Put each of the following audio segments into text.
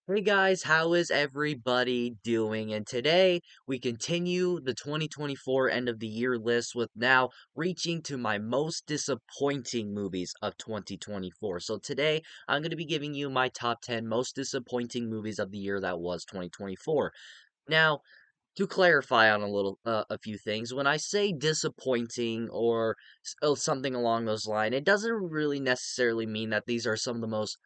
Hey guys, how is everybody doing? And today we continue the 2024 end of the year list with now reaching to my most disappointing movies of 2024. So today I'm going to be giving you my top 10 most disappointing movies of the year that was 2024. Now, to clarify on a few things, when I say disappointing or something along those lines, it doesn't really necessarily mean that these are some of the most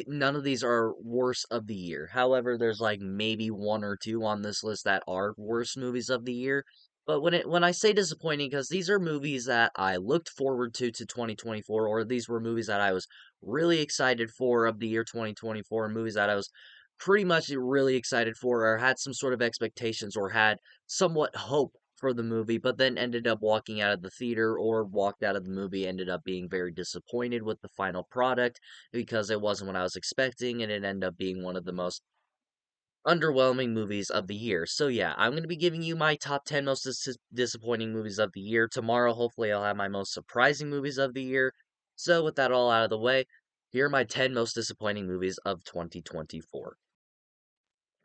none of these are worst of the year. However, there's like maybe one or two on this list that are worst movies of the year. But when I say disappointing, because these are movies that I looked forward to 2024, or these were movies that I was really excited for of the year 2024, movies that I was pretty much really excited for or had some sort of expectations or had somewhat hope for the movie, but then ended up walking out of the theater or walked out of the movie, ended up being very disappointed with the final product because it wasn't what I was expecting, and it ended up being one of the most underwhelming movies of the year. So yeah, I'm going to be giving you my top 10 most disappointing movies of the year. Tomorrow, hopefully, I'll have my most surprising movies of the year. So with that all out of the way, here are my 10 most disappointing movies of 2024.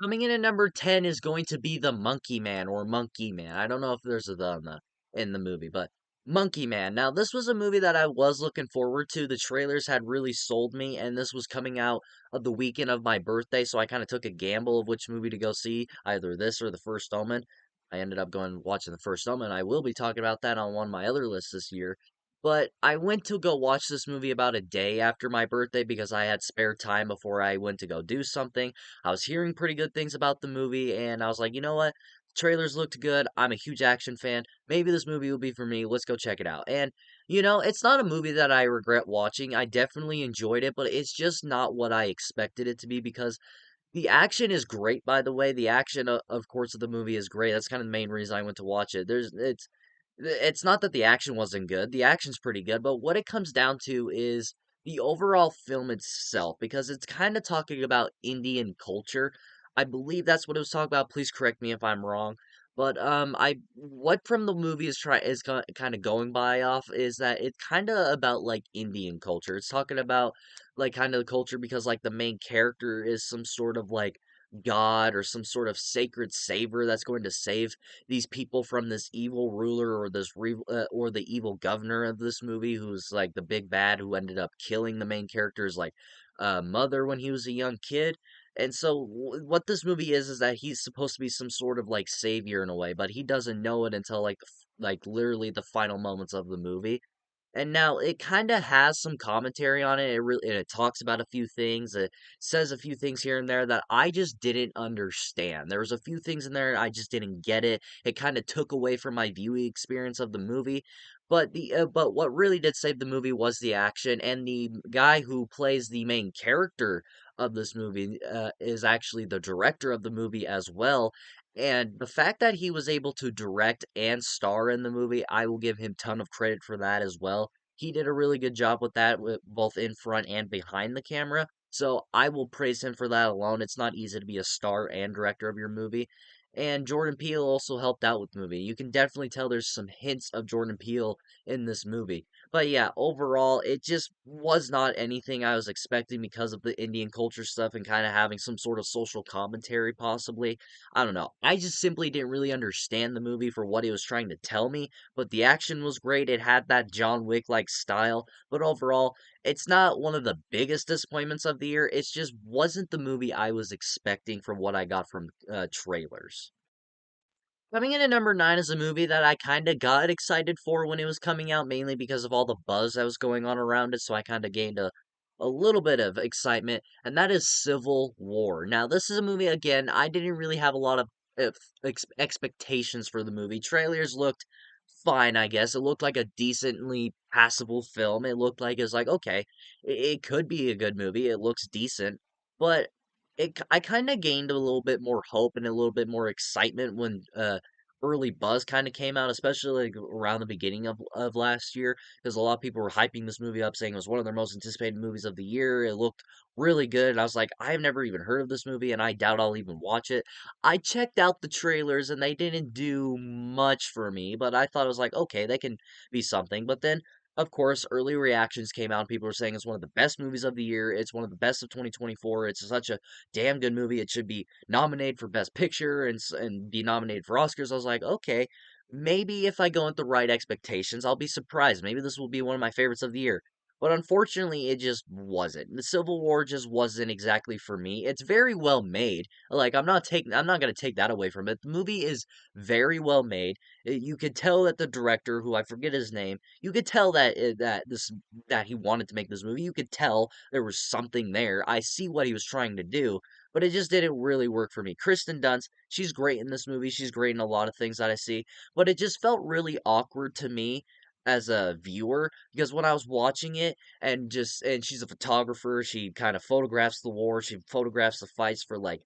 Coming in at number 10 is going to be the Monkey Man or Monkey Man. I don't know if there's a the in the movie, but Monkey Man. Now, this was a movie that I was looking forward to. The trailers had really sold me, and this was coming out of the weekend of my birthday, so I kind of took a gamble of which movie to go see, either this or The First Omen. I ended up going watching The First Omen. I will be talking about that on one of my other lists this year. But I went to go watch this movie about a day after my birthday because I had spare time before I went to go do something. I was hearing pretty good things about the movie, and I was like, you know what? Trailers looked good. I'm a huge action fan. Maybe this movie will be for me. Let's go check it out. And, it's not a movie that I regret watching. I definitely enjoyed it, but it's just not what I expected it to be because the action is great, by the way. The action, of course, of the movie is great. That's kind of the main reason I went to watch it. It's not that the action wasn't good. The action's pretty good, but what it comes down to is the overall film itself, because it's kind of talking about Indian culture. I believe that's what it was talking about. Please correct me if I'm wrong. But I what from the movie is kind of going by off is that it's kind of about like Indian culture. It's talking about like kind of the culture because like the main character is some sort of like god or some sort of sacred savior that's going to save these people from this evil ruler or or the evil governor of this movie who's like the big bad who ended up killing the main character's like mother when he was a young kid. And so what this movie is that he's supposed to be some sort of like savior in a way, but he doesn't know it until like like literally the final moments of the movie. And now it kinda has some commentary on it. It talks about a few things. It says a few things here and there that I just didn't understand. There was a few things in there I just didn't get it. It kinda took away from my viewing experience of the movie. But what really did save the movie was the action, and the guy who plays the main character of this movie is actually the director of the movie as well. And the fact that he was able to direct and star in the movie, I will give him ton of credit for that as well. He did a really good job with that, with both in front and behind the camera. So I will praise him for that alone. It's not easy to be a star and director of your movie. And Jordan Peele also helped out with the movie. You can definitely tell there's some hints of Jordan Peele in this movie. But yeah, overall, it just was not anything I was expecting because of the Indian culture stuff and kind of having some sort of social commentary, possibly. I don't know. I just simply didn't really understand the movie for what it was trying to tell me, but the action was great. It had that John Wick like style, but overall, it's not one of the biggest disappointments of the year. It's just wasn't the movie I was expecting from what I got from trailers. Coming in at number 9 is a movie that I kind of got excited for when it was coming out, mainly because of all the buzz that was going on around it, so I kind of gained a little bit of excitement, and that is Civil War. Now, this is a movie, again, I didn't really have a lot of expectations for the movie. Trailers looked fine, I guess. It looked like a decently passable film. It looked like it was like, okay, it could be a good movie. It looks decent, but I kinda gained a little bit more hope and a little bit more excitement when, early buzz kinda came out, especially, like, around the beginning of last year, because a lot of people were hyping this movie up, saying it was one of their most anticipated movies of the year. It looked really good, and I was like, "I've never even heard of this movie, and I doubt I'll even watch it." I checked out the trailers, and they didn't do much for me, but I thought it was like, "Okay, they can be something." But then Of course, early reactions came out and people were saying it's one of the best movies of the year. It's one of the best of 2024. It's such a damn good movie. It should be nominated for Best Picture and be nominated for Oscars. I was like, okay, maybe if I go with the right expectations, I'll be surprised. Maybe this will be one of my favorites of the year. But unfortunately, it just wasn't. The Civil War just wasn't exactly for me. It's very well made. Like I'm not gonna take that away from it. The movie is very well made. You could tell that the director, who I forget his name, you could tell that he wanted to make this movie. You could tell there was something there. I see what he was trying to do, but it just didn't really work for me. Kristen Dunst, she's great in this movie. She's great in a lot of things that I see, but it just felt really awkward to me as a viewer because when I was watching it and she's a photographer, she kind of photographs the war, she photographs the fights for like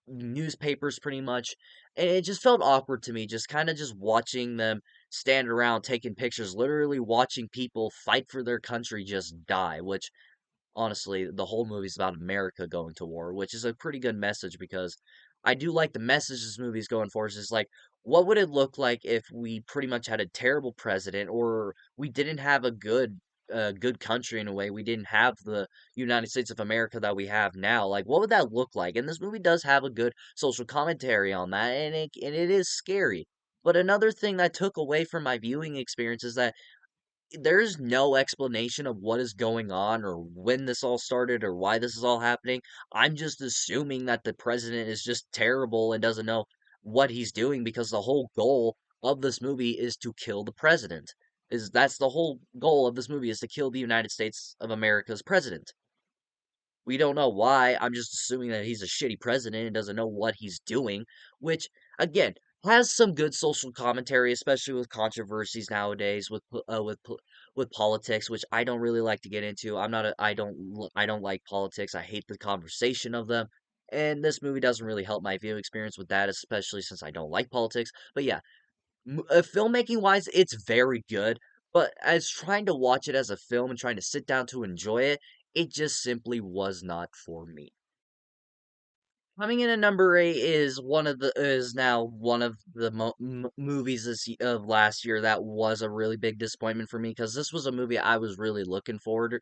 newspapers pretty much. And it just felt awkward to me, just kind of just watching them stand around taking pictures, literally watching people fight for their country just die, which honestly, the whole movie's about America going to war, which is a pretty good message because I do like the message this movie's going for. Is like, what would it look like if we pretty much had a terrible president, or we didn't have a good country in a way? We didn't have the United States of America that we have now. Like, what would that look like? And this movie does have a good social commentary on that, and it is scary. But another thing that took away from my viewing experience is that there's no explanation of what is going on or when this all started or why this is all happening. I'm just assuming that the president is just terrible and doesn't know what he's doing because the whole goal of this movie is to kill the president. Is That's the whole goal of this movie, is to kill the United States of America's president. We don't know why. I'm just assuming that he's a shitty president and doesn't know what he's doing, which again has some good social commentary, especially with controversies nowadays with politics, which I don't really like to get into. I'm not a I don't like politics. I hate the conversation of them. And this movie doesn't really help my viewing experience with that, especially since I don't like politics. But yeah, filmmaking wise, it's very good, but as trying to watch it as a film and trying to sit down to enjoy it, it just simply was not for me. Coming in at number eight is now one of the movies of last year that was a really big disappointment for me because this was a movie I was really looking forward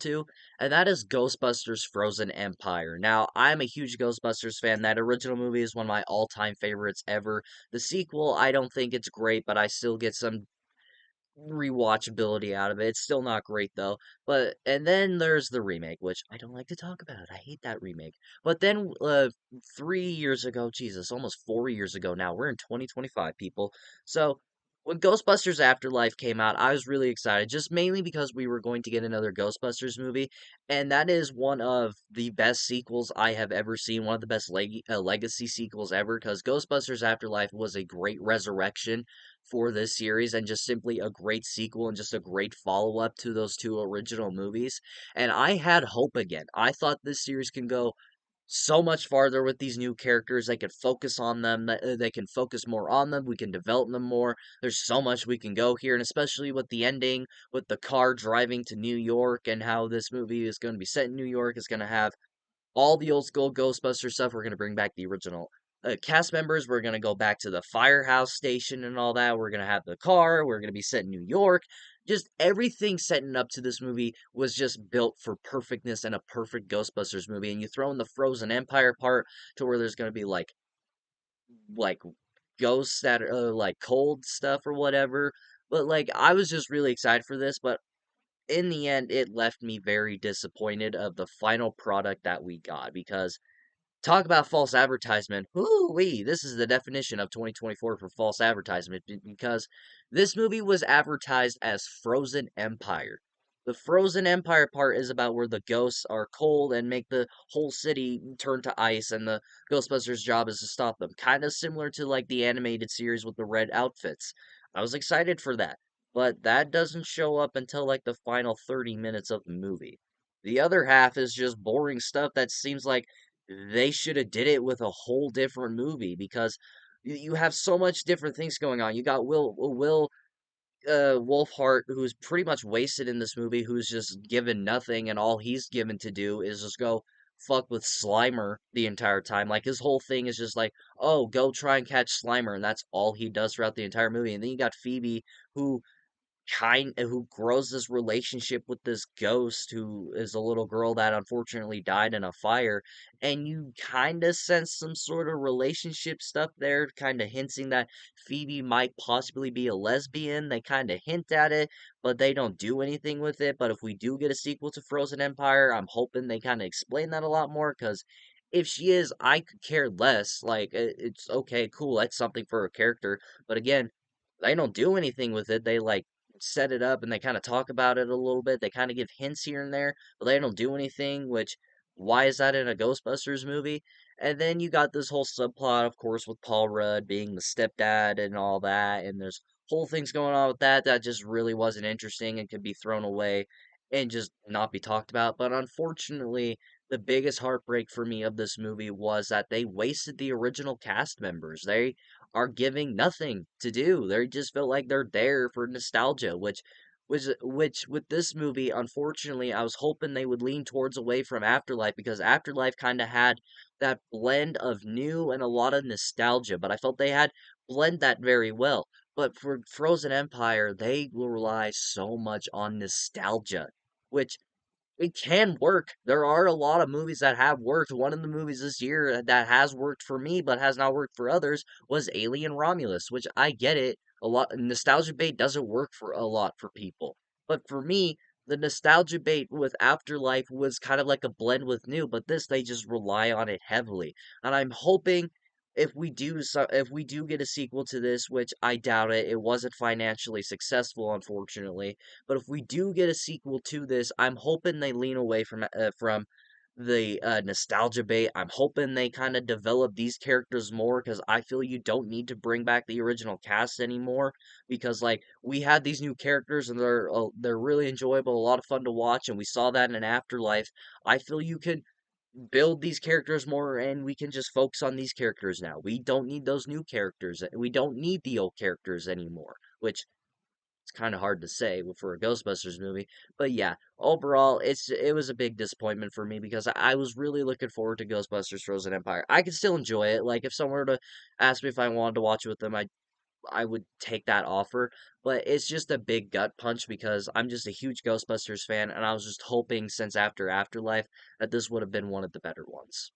to, and that is Ghostbusters: Frozen Empire. Now, I'm a huge Ghostbusters fan. That original movie is one of my all-time favorites ever. The sequel, I don't think it's great, but I still get some rewatchability out of it. It's still not great though. But and then there's the remake, which I don't like to talk about. I hate that remake. But then 3 years ago, Jesus, almost 4 years ago now. We're in 2025, people. So when Ghostbusters Afterlife came out, I was really excited, just mainly because we were going to get another Ghostbusters movie, and that is one of the best sequels I have ever seen, one of the best legacy sequels ever, because Ghostbusters Afterlife was a great resurrection for this series and just simply a great sequel and just a great follow up to those two original movies. And I had hope again. I thought this series can go so much farther with these new characters. They could focus on them. They can focus more on them. We can develop them more. There's so much we can go here, and especially with the ending, with the car driving to New York, and how this movie is going to be set in New York. Is going to have all the old school Ghostbuster stuff. We're gonna bring back the original cast members. We're gonna go back to the firehouse station and all that. We're gonna have the car. We're gonna be set in New York. Just everything setting up to this movie was just built for perfectness and a perfect Ghostbusters movie. And you throw in the Frozen Empire part to where there's gonna be like ghosts that are like cold stuff or whatever. But like I was just really excited for this, but in the end, it left me very disappointed of the final product that we got because talk about false advertisement. Whoo-wee, this is the definition of 2024 for false advertisement because this movie was advertised as Frozen Empire. The Frozen Empire part is about where the ghosts are cold and make the whole city turn to ice, and the Ghostbusters' job is to stop them. Kind of similar to like the animated series with the red outfits. I was excited for that, but that doesn't show up until like the final 30 minutes of the movie. The other half is just boring stuff that seems like they should have did it with a whole different movie because you have so much different things going on. You got Will Wolfhart, who's pretty much wasted in this movie, who's just given nothing, and all he's given to do is just go fuck with Slimer the entire time. Like his whole thing is just like, oh, go try and catch Slimer, and that's all he does throughout the entire movie. And then you got Phoebe, who who grows this relationship with this ghost who is a little girl that unfortunately died in a fire, and you kind of sense some sort of relationship stuff there, kind of hinting that Phoebe might possibly be a lesbian. They kind of hint at it, but they don't do anything with it. But if we do get a sequel to Frozen Empire, I'm hoping they kind of explain that a lot more, because if she is, I could care less. Like, it's okay, cool, that's something for a character. But again, they don't do anything with it. They like set it up and they kind of talk about it a little bit. They kind of give hints here and there, but they don't do anything, which why is that in a Ghostbusters movie? And then you got this whole subplot, of course, with Paul Rudd being the stepdad and all that, and there's whole things going on with that that just really wasn't interesting and could be thrown away and just not be talked about. But unfortunately, the biggest heartbreak for me of this movie was that they wasted the original cast members. They are giving nothing to do. They just feel like they're there for nostalgia, which with this movie, unfortunately, I was hoping they would lean towards away from Afterlife, because Afterlife kind of had that blend of new and a lot of nostalgia, but I felt they had blend that very well. But for Frozen Empire, they will rely so much on nostalgia, which it can work. There are a lot of movies that have worked. One of the movies this year that has worked for me but has not worked for others was Alien Romulus, which I get it. A lot nostalgia bait doesn't work for a lot for people. But for me, the nostalgia bait with Afterlife was kind of like a blend with new, but this they just rely on it heavily. And I'm hoping if we do get a sequel to this, which I doubt it, it wasn't financially successful, unfortunately, but if we do get a sequel to this, I'm hoping they lean away from the nostalgia bait. I'm hoping they kind of develop these characters more, because I feel you don't need to bring back the original cast anymore, because like we had these new characters and they're really enjoyable, a lot of fun to watch, and we saw that in an Afterlife. I feel you could build these characters more and we can just focus on these characters now. We don't need those new characters. We don't need the old characters anymore, which it's kind of hard to say for a Ghostbusters movie. But yeah, overall, it was a big disappointment for me, because I was really looking forward to Ghostbusters Frozen Empire. I could still enjoy it. Like if someone were to ask me if I wanted to watch it with them, I would take that offer, but it's just a big gut punch because I'm just a huge Ghostbusters fan, and I was just hoping since after Afterlife that this would have been one of the better ones.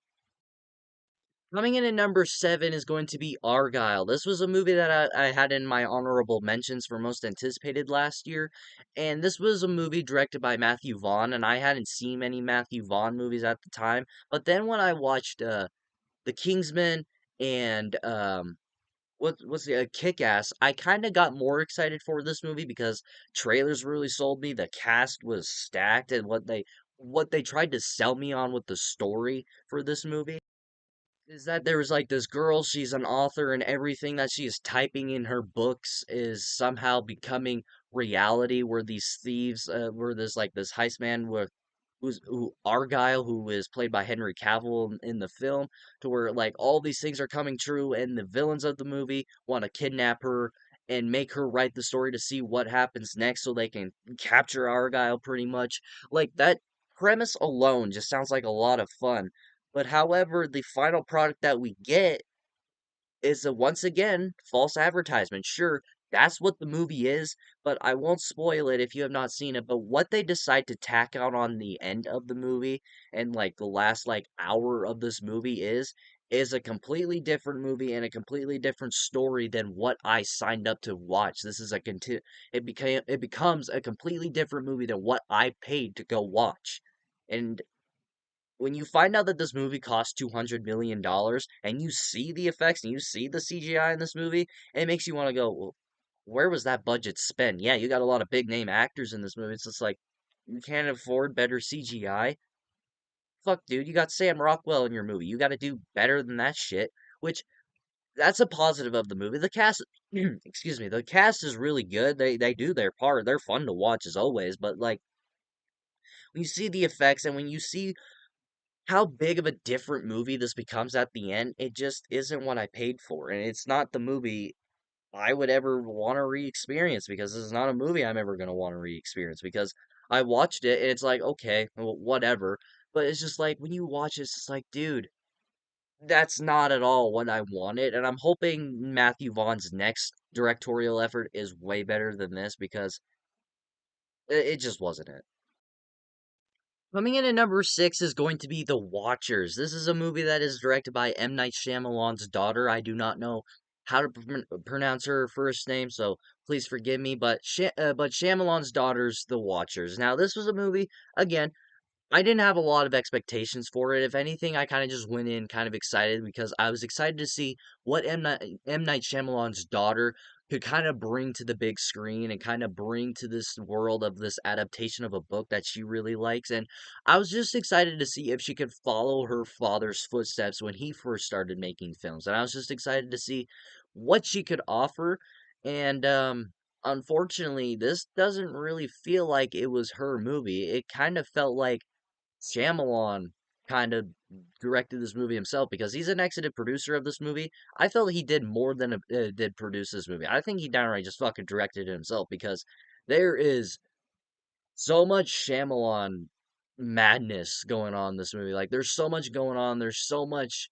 Coming in at number seven is going to be Argyle. This was a movie that I had in my honorable mentions for most anticipated last year, and this was a movie directed by Matthew Vaughn, and I hadn't seen many Matthew Vaughn movies at the time, but then when I watched The Kingsman and what's the Kick-Ass, I kind of got more excited for this movie because trailers really sold me. The cast was stacked, and what they tried to sell me on with the story for this movie is that there was like this girl, she's an author, and everything that she is typing in her books is somehow becoming reality. Where these thieves, where there's like this heist man with who Argyle, who is played by Henry Cavill in the film, to where like all these things are coming true, and the villains of the movie want to kidnap her and make her write the story to see what happens next, so they can capture Argyle. Pretty much, like that premise alone just sounds like a lot of fun. But however, the final product that we get is a once again false advertisement. Sure, that's what the movie is, but I won't spoil it if you have not seen it. But what they decide to tack out on the end of the movie and like the last like hour of this movie is a completely different movie and a completely different story than what I signed up to watch. This is it becomes a completely different movie than what I paid to go watch. And when you find out that this movie cost $200 million and you see the effects and you see the CGI in this movie, it makes you want to go, well, where was that budget spent? Yeah, you got a lot of big name actors in this movie. It's just like you can't afford better CGI. Fuck, dude, you got Sam Rockwell in your movie. You got to do better than that shit. Which that's a positive of the movie. The cast, excuse me, the cast is really good. They do their part. They're fun to watch as always. But like when you see the effects and when you see how big of a different movie this becomes at the end, it just isn't what I paid for. And it's not the movie I would ever want to re-experience, because this is not a movie I'm ever going to want to re-experience, because I watched it and it's like, okay, well, whatever. But it's just like when you watch it, it's just like, dude, that's not at all what I wanted. And I'm hoping Matthew Vaughn's next directorial effort is way better than this, because It just wasn't it. Coming in at number 6 is going to be The Watchers. This is a movie that is directed by M. Night Shyamalan's daughter. I do not know how to pronounce her first name, so please forgive me. But Shyamalan's daughter's The Watchers. Now, this was a movie, again, I didn't have a lot of expectations for it. If anything, I kind of just went in kind of excited because I was excited to see what M. Night Shyamalan's daughter could kind of bring to the big screen and kind of bring to this world of this adaptation of a book that she really likes. And I was just excited to see if she could follow her father's footsteps when he first started making films. And I was just excited to see what she could offer. And unfortunately, this doesn't really feel like it was her movie. It kind of felt like Shyamalan kind of directed this movie himself because he's an executive producer of this movie. I felt he did more than did produce this movie. I think he downright just fucking directed it himself because there is so much Shyamalan madness going on in this movie. Like, there's so much going on. There's so much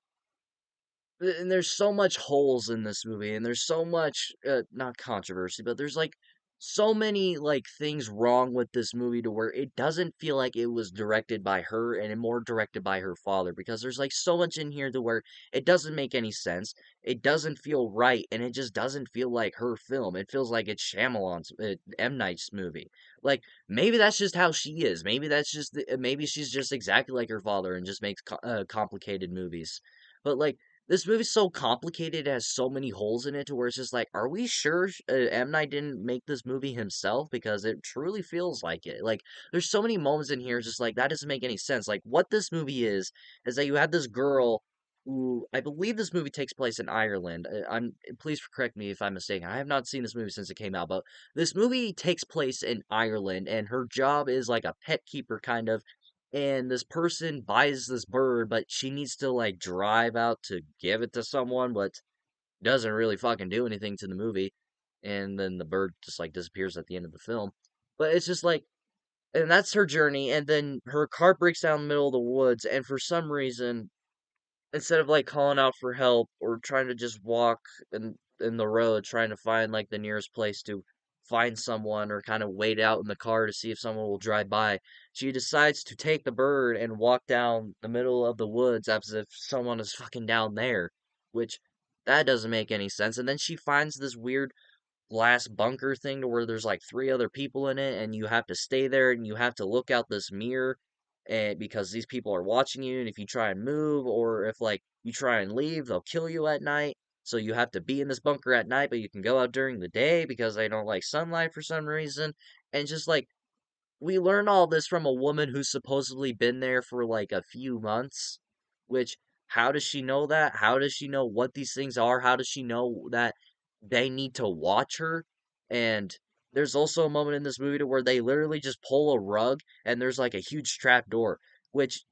holes in this movie, and there's so much not controversy, but there's like so many like things wrong with this movie to where it doesn't feel like it was directed by her and more directed by her father because there's like so much in here to where it doesn't make any sense. It doesn't feel right, and it just doesn't feel like her film. It feels like it's Shyamalan's M Night's movie. Like, maybe that's just how she is. Maybe she's just exactly like her father and just makes complicated movies. But like, this movie's so complicated, it has so many holes in it to where it's just like, are we sure M. Night didn't make this movie himself? Because it truly feels like it. Like, there's so many moments in here, just like, that doesn't make any sense. Like, what this movie is that you have this girl who, I believe this movie takes place in Ireland. Please correct me if I'm mistaken. I have not seen this movie since it came out, but this movie takes place in Ireland, and her job is like a pet keeper, kind of, and this person buys this bird, but she needs to like drive out to give it to someone, but doesn't really fucking do anything to the movie. And then the bird just like disappears at the end of the film. But it's just like, and that's her journey. And then her car breaks down in the middle of the woods, and for some reason, instead of like calling out for help or trying to just walk in the road trying to find like the nearest place to find someone or kind of wait out in the car to see if someone will drive by, she decides to take the bird and walk down the middle of the woods as if someone is fucking down there, which that doesn't make any sense. And then she finds this weird glass bunker thing to where there's like three other people in it, and you have to stay there and you have to look out this mirror, and because these people are watching you, and if you try and move or if like you try and leave, they'll kill you at night. So you have to be in this bunker at night, but you can go out during the day because they don't like sunlight for some reason. And just like, we learn all this from a woman who's supposedly been there for like a few months, which, how does she know that? How does she know what these things are? How does she know that they need to watch her? And there's also a moment in this movie to where they literally just pull a rug and there's like a huge trap door, which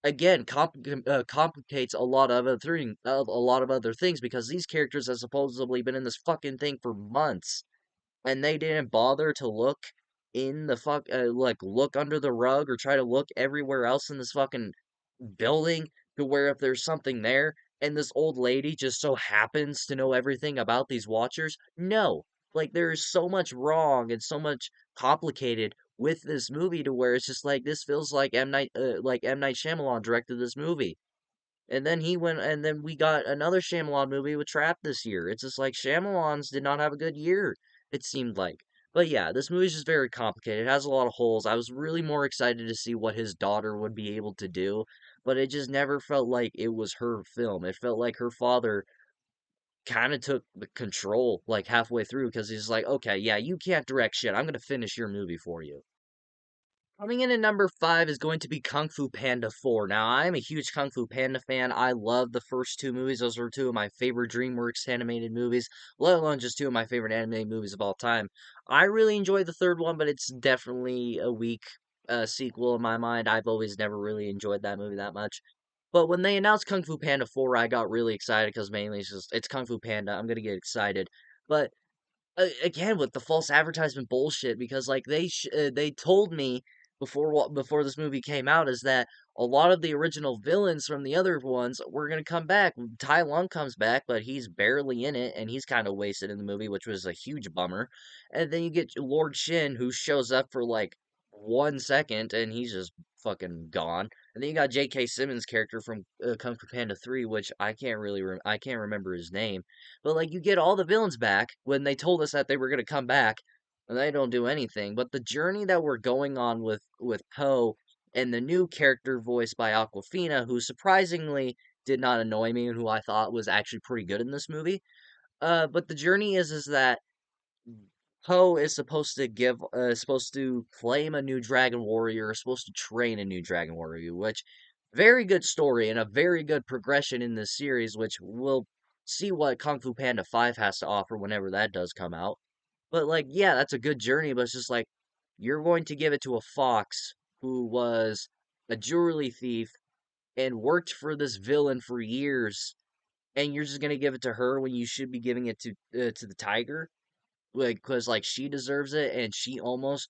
again complicates a lot of other things because these characters have supposedly been in this fucking thing for months and they didn't bother to look in the like look under the rug or try to look everywhere else in this fucking building to where if there's something there and this old lady just so happens to know everything about these watchers. No, like there's so much wrong and so much complicated with this movie to where it's just like, this feels like M Night Shyamalan directed this movie. And then and then we got another Shyamalan movie with Trap this year. It's just like Shyamalan's did not have a good year, it seemed like. But yeah, this movie's just very complicated. It has a lot of holes. I was really more excited to see what his daughter would be able to do, but it just never felt like it was her film. It felt like her father kind of took the control like halfway through because he's like, okay, yeah, you can't direct shit. I'm going to finish your movie for you. Coming in at number 5 is going to be Kung Fu Panda 4. Now, I'm a huge Kung Fu Panda fan. I love the first two movies. Those were two of my favorite DreamWorks animated movies, let alone just two of my favorite animated movies of all time. I really enjoyed the third one, but it's definitely a weak sequel in my mind. I've always never really enjoyed that movie that much. But when they announced Kung Fu Panda 4, I got really excited because mainly it's Kung Fu Panda. I'm gonna get excited. But again with the false advertisement bullshit because like they told me before this movie came out is that a lot of the original villains from the other ones were gonna come back. Tai Lung comes back, but he's barely in it, and he's kind of wasted in the movie, which was a huge bummer. And then you get Lord Shin, who shows up for like 1 second, and he's just fucking gone. And then you got J.K. Simmons' character from Kung Fu Panda 3, which I can't remember his name. But like you get all the villains back when they told us that they were gonna come back, and they don't do anything. But the journey that we're going on with Poe and the new character voiced by Aquafina, who surprisingly did not annoy me and who I thought was actually pretty good in this movie. But the journey is that Poe is supposed to claim a new Dragon Warrior, is supposed to train a new Dragon Warrior, which very good story and a very good progression in this series, which we'll see what Kung Fu Panda 5 has to offer whenever that does come out. But like, yeah, that's a good journey, but it's just like you're going to give it to a fox who was a jewelry thief and worked for this villain for years, and you're just gonna give it to her when you should be giving it to the tiger, like because like she deserves it, and she almost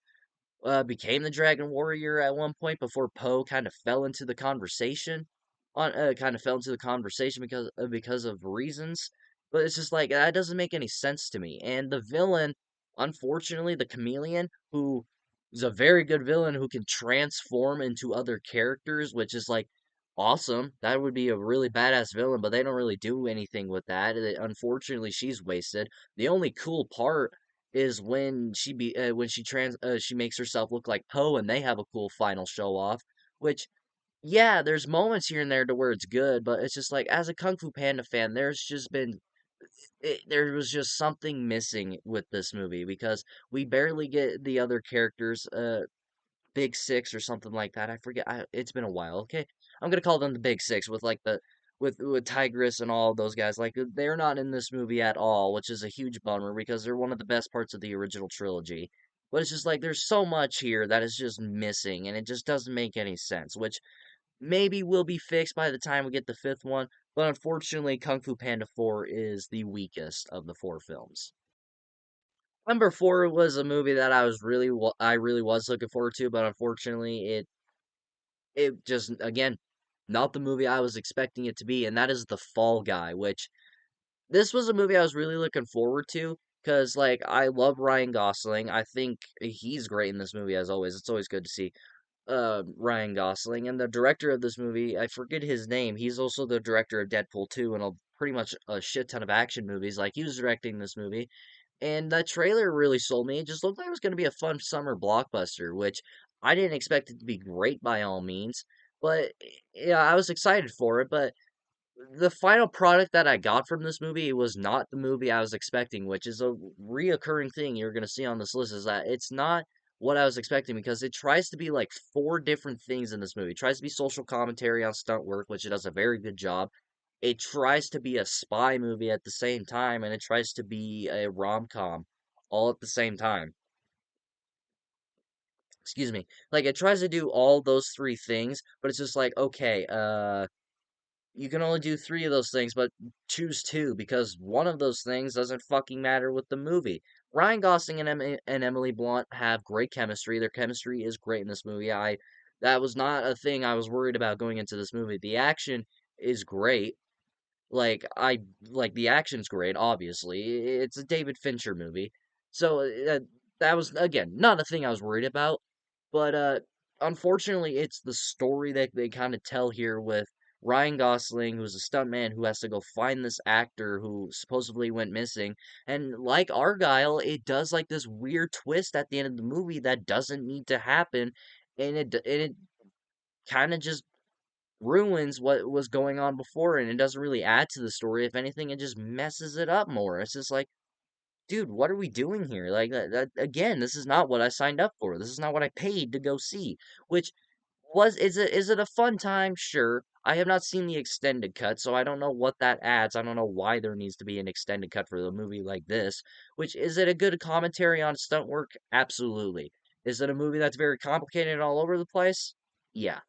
became the Dragon Warrior at one point before Poe kind of fell into the conversation because of reasons. But it's just like that doesn't make any sense to me. And the villain, unfortunately, the chameleon, who is a very good villain who can transform into other characters, which is like awesome. That would be a really badass villain, but they don't really do anything with that. Unfortunately, she's wasted. The only cool part is when she makes herself look like Poe and they have a cool final show off, which yeah, there's moments here and there to where it's good, but it's just like as a Kung Fu Panda fan, there was just something missing with this movie because we barely get the other characters. Big Six or something like that. I forget. It's been a while. Okay, I'm gonna call them the Big Six with like the with Tigress and all of those guys. Like they're not in this movie at all, which is a huge bummer because they're one of the best parts of the original trilogy. But it's just like there's so much here that is just missing, and it just doesn't make any sense. Which maybe will be fixed by the time we get the fifth one. But unfortunately, Kung Fu Panda 4 is the weakest of the four films. Number 4 was a movie that I really was looking forward to, but unfortunately it just again not the movie I was expecting it to be, and that is The Fall Guy, which this was a movie I was really looking forward to because like I love Ryan Gosling. I think he's great in this movie as always. It's always good to see Ryan Gosling, and the director of this movie, I forget his name. He's also the director of Deadpool 2 and pretty much a shit ton of action movies. Like he was directing this movie, and that trailer really sold me. It just looked like it was going to be a fun summer blockbuster, which I didn't expect it to be great by all means. But yeah, I was excited for it. But the final product that I got from this movie was not the movie I was expecting, which is a reoccurring thing you're going to see on this list. Is that it's not what I was expecting because it tries to be like four different things in this movie. It tries to be social commentary on stunt work, which it does a very good job. It tries to be a spy movie at the same time, and it tries to be a rom-com all at the same time. Excuse me. Like it tries to do all those three things, but it's just like, okay, you can only do three of those things, but choose two because one of those things doesn't fucking matter with the movie. Ryan Gosling and Emily Blunt have great chemistry. Their chemistry is great in this movie. I That was not a thing I was worried about going into this movie. The action is great. The action's great, obviously. It's a David Fincher movie. So that was again not a thing I was worried about, but unfortunately it's the story that they kind of tell here with Ryan Gosling, who's a stuntman who has to go find this actor who supposedly went missing. And like Argyle, it does like this weird twist at the end of the movie that doesn't need to happen, and it kind of just ruins what was going on before, and it doesn't really add to the story. If anything, it just messes it up more. It's just like, dude, what are we doing here? Like again, this is not what I signed up for. This is not what I paid to go see. Which is it a fun time? Sure. I have not seen the extended cut, so I don't know what that adds. I don't know why there needs to be an extended cut for a movie like this. Which is it a good commentary on stunt work? Absolutely. Is it a movie that's very complicated and all over the place? Yeah.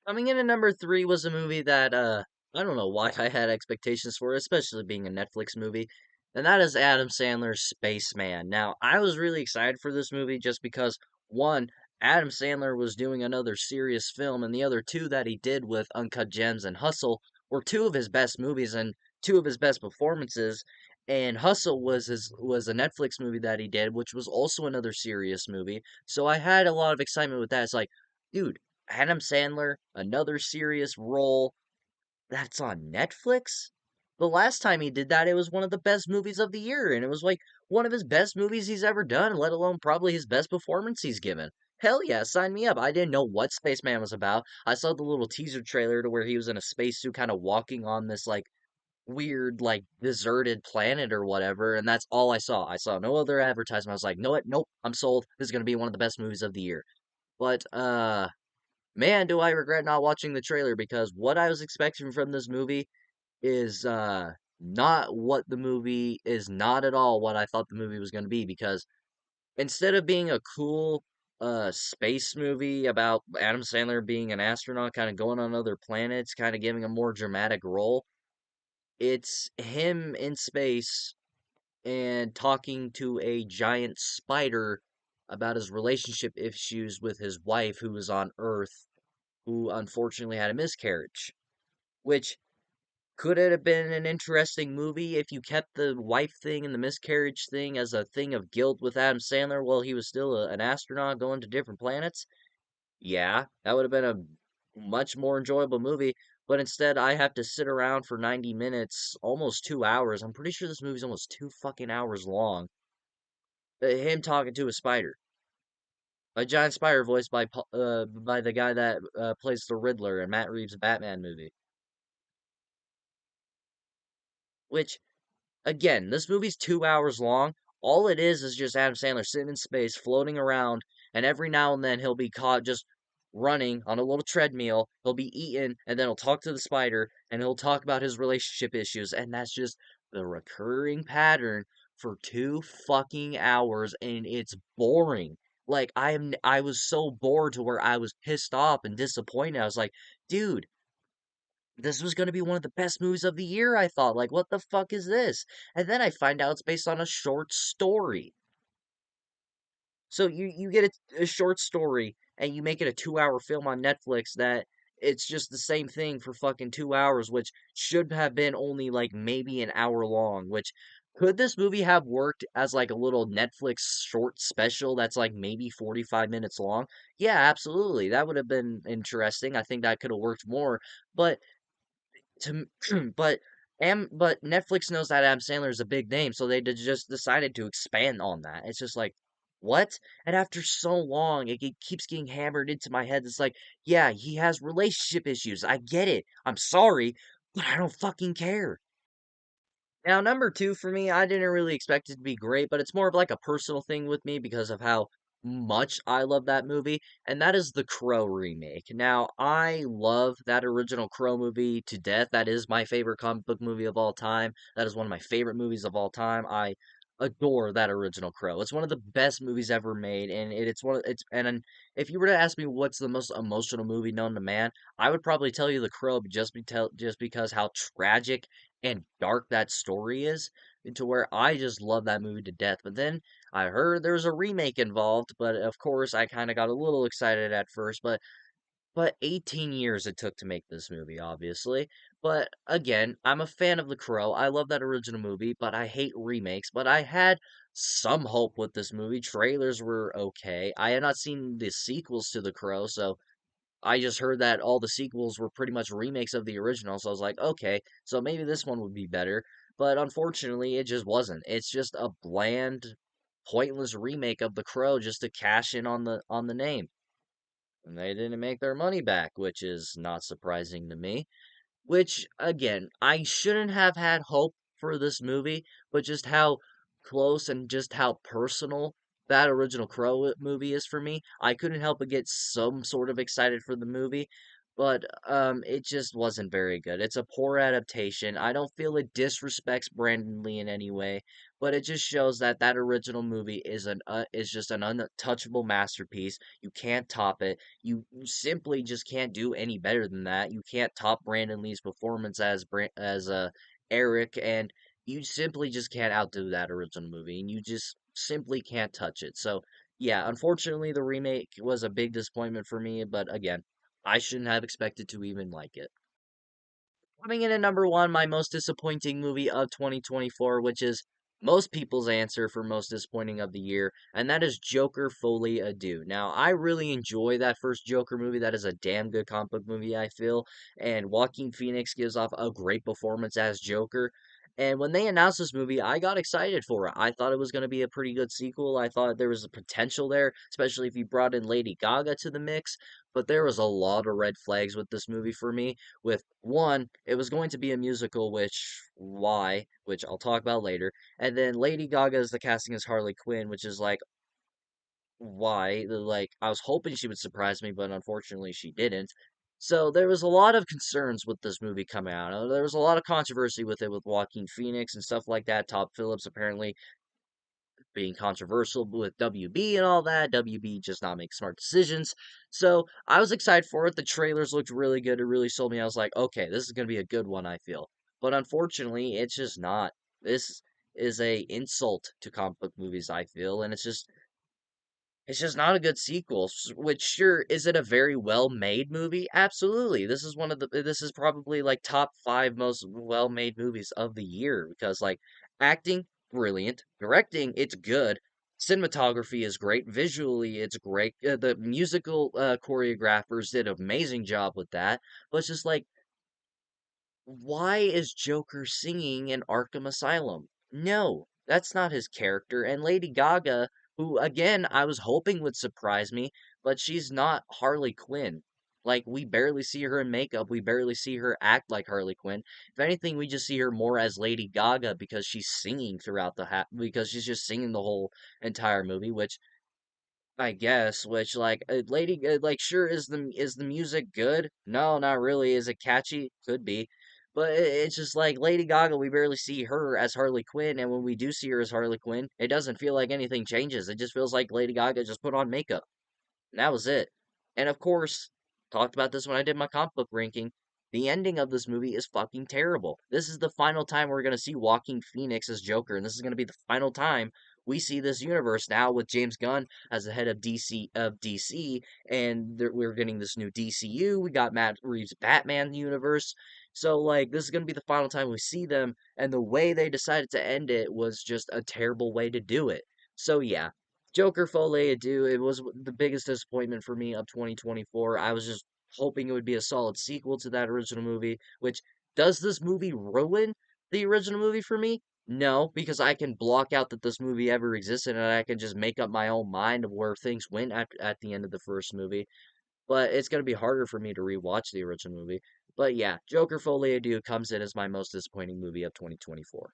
Coming in at number 3 was a movie that I don't know why I had expectations for, especially being a Netflix movie, and that is Adam Sandler's Spaceman. Now, I was really excited for this movie just because one, Adam Sandler was doing another serious film, and the other two that he did with Uncut Gems and Hustle were two of his best movies and two of his best performances. And Hustle was a Netflix movie that he did, which was also another serious movie. So I had a lot of excitement with that. It's like, dude, Adam Sandler, another serious role that's on Netflix? The last time he did that, it was one of the best movies of the year, and it was like one of his best movies he's ever done, let alone probably his best performance he's given. Hell yeah, sign me up. I didn't know what Spaceman was about. I saw the little teaser trailer to where he was in a spacesuit kind of walking on this like weird like deserted planet or whatever, and that's all I saw. I saw no other advertisement. I was like, no what? Nope, I'm sold. This is gonna be one of the best movies of the year. But man, do I regret not watching the trailer because what I was expecting from this movie is not what the movie is not at all what I thought the movie was going to be because instead of being a cool space movie about Adam Sandler being an astronaut kind of going on other planets, kind of giving a more dramatic role, it's him in space and talking to a giant spider about his relationship issues with his wife who was on Earth who unfortunately had a miscarriage. Which could it have been an interesting movie if you kept the wife thing and the miscarriage thing as a thing of guilt with Adam Sandler while he was still an astronaut going to different planets? Yeah, that would have been a much more enjoyable movie. But instead, I have to sit around for 90 minutes, almost 2 hours. I'm pretty sure this movie's almost 2 fucking hours long. Him talking to a spider. A giant spider voiced by the guy that plays the Riddler in Matt Reeves' Batman movie. Which again, this movie's 2 hours long. All it is just Adam Sandler sitting in space, floating around, and every now and then he'll be caught just running on a little treadmill. He'll be eaten, and then he'll talk to the spider, and he'll talk about his relationship issues, and that's just the recurring pattern for 2 fucking hours, and it's boring. Like I was so bored to where I was pissed off and disappointed. I was like, dude, this was going to be one of the best movies of the year, I thought. Like, what the fuck is this? And then I find out it's based on a short story. So you get a short story and you make it a 2 hour film on Netflix that it's just the same thing for fucking 2 hours, which should have been only like maybe an hour long. Which could this movie have worked as like a little Netflix short special that's like maybe 45 minutes long? Yeah, absolutely. That would have been interesting. I think that could have worked more. But to but Netflix knows that Adam Sandler is a big name, so they just decided to expand on that. It's just like, what? And after so long, it keeps getting hammered into my head. It's like, yeah, he has relationship issues. I get it. I'm sorry, but I don't fucking care. Now, number two for me, I didn't really expect it to be great, but it's more of like a personal thing with me because of how much I love that movie, and that is the Crow remake. Now, I love that original Crow movie to death. That is my favorite comic book movie of all time. That is one of my favorite movies of all time. I adore that original Crow. It's one of the best movies ever made, and it's one of it's and if you were to ask me what's the most emotional movie known to man, I would probably tell you The Crow just because how tragic and dark that story is to where I just love that movie to death. But then I heard there's a remake involved, but of course I kind of got a little excited at first, but 18 years it took to make this movie, obviously. But again, I'm a fan of The Crow. I love that original movie, but I hate remakes. But I had some hope with this movie. Trailers were okay. I had not seen the sequels to The Crow, so I just heard that all the sequels were pretty much remakes of the original, so I was like, okay, so maybe this one would be better. But unfortunately, it just wasn't. It's just a bland, pointless remake of The Crow just to cash in on the name. And they didn't make their money back, which is not surprising to me. Which, again, I shouldn't have had hope for this movie, but just how close and just how personal that original Crow movie is for me, I couldn't help but get some sort of excited for the movie. But it just wasn't very good. It's a poor adaptation. I don't feel it disrespects Brandon Lee in any way, but it just shows that that original movie is just an untouchable masterpiece. You can't top it. You simply just can't do any better than that. You can't top Brandon Lee's performance as Eric, and you simply just can't outdo that original movie, and you just simply can't touch it. So Yeah, unfortunately, the remake was a big disappointment for me, but again, I shouldn't have expected to even like it. Coming in at number one, my most disappointing movie of 2024, which is most people's answer for most disappointing of the year, and that is Joker Folie Adieu. Now, I really enjoy that first Joker movie. That is a damn good comic book movie, I feel, and Joaquin Phoenix gives off a great performance as Joker. And when they announced this movie, I got excited for it. I thought it was going to be a pretty good sequel. I thought there was a potential there, especially if you brought in Lady Gaga to the mix. But there was a lot of red flags with this movie for me. With one, it was going to be a musical, which I'll talk about later, and then Lady Gaga is the casting as Harley Quinn, which is like, why? Like, I was hoping she would surprise me, but unfortunately she didn't. So there was a lot of concerns with this movie coming out. There was a lot of controversy with it with Joaquin Phoenix and stuff like that. Todd Phillips apparently being controversial with WB and all that. WB just not make smart decisions. So I was excited for it. The trailers looked really good. It really sold me. I was like, okay, this is gonna be a good one, I feel. But unfortunately, it's just not. This is a insult to comic book movies, I feel, and it's just not a good sequel. Which sure, is it a very well made movie? Absolutely. This is probably like top five most well made movies of the year because like acting, brilliant, directing, it's good. Cinematography is great. Visually, it's great. The musical choreographers did an amazing job with that. But it's just like, why is Joker singing in Arkham Asylum? No, that's not his character. And Lady Gaga, who again I was hoping would surprise me, but she's not Harley Quinn. Like we barely see her in makeup, we barely see her act like Harley Quinn. If anything, we just see her more as Lady Gaga because she's singing throughout because she's just singing the whole entire movie, which I guess, which like sure is the music good? No, not really. Is it catchy? Could be. But it's just like Lady Gaga, we barely see her as Harley Quinn, and when we do see her as Harley Quinn, it doesn't feel like anything changes. It just feels like Lady Gaga just put on makeup. And that was it. And of course, talked about this when I did my comic book ranking. The ending of this movie is fucking terrible. This is the final time we're gonna see Joaquin Phoenix as Joker, and this is gonna be the final time we see this universe now with James Gunn as the head of DC, and we're getting this new DCU. We got Matt Reeves' Batman universe. So like this is gonna be the final time we see them, and the way they decided to end it was just a terrible way to do it. So yeah, Joker Folie Adieu, it was the biggest disappointment for me of 2024. I was just hoping it would be a solid sequel to that original movie, which does this movie ruin the original movie for me? No, because I can block out that this movie ever existed and I can just make up my own mind of where things went at the end of the first movie. But it's going to be harder for me to rewatch the original movie. But yeah, Joker Folie Adieu comes in as my most disappointing movie of 2024.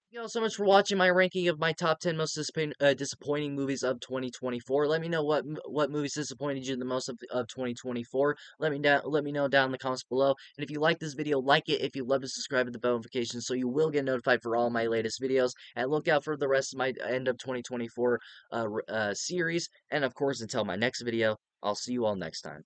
Thank you all so much for watching my ranking of my top 10 most disappointing movies of 2024. Let me know what movies disappointed you the most of 2024. Let me know down in the comments below. And if you like this video, like it. If you love to subscribe to the bell notification so you will get notified for all my latest videos. And look out for the rest of my end of 2024 series. And of course, until my next video, I'll see you all next time.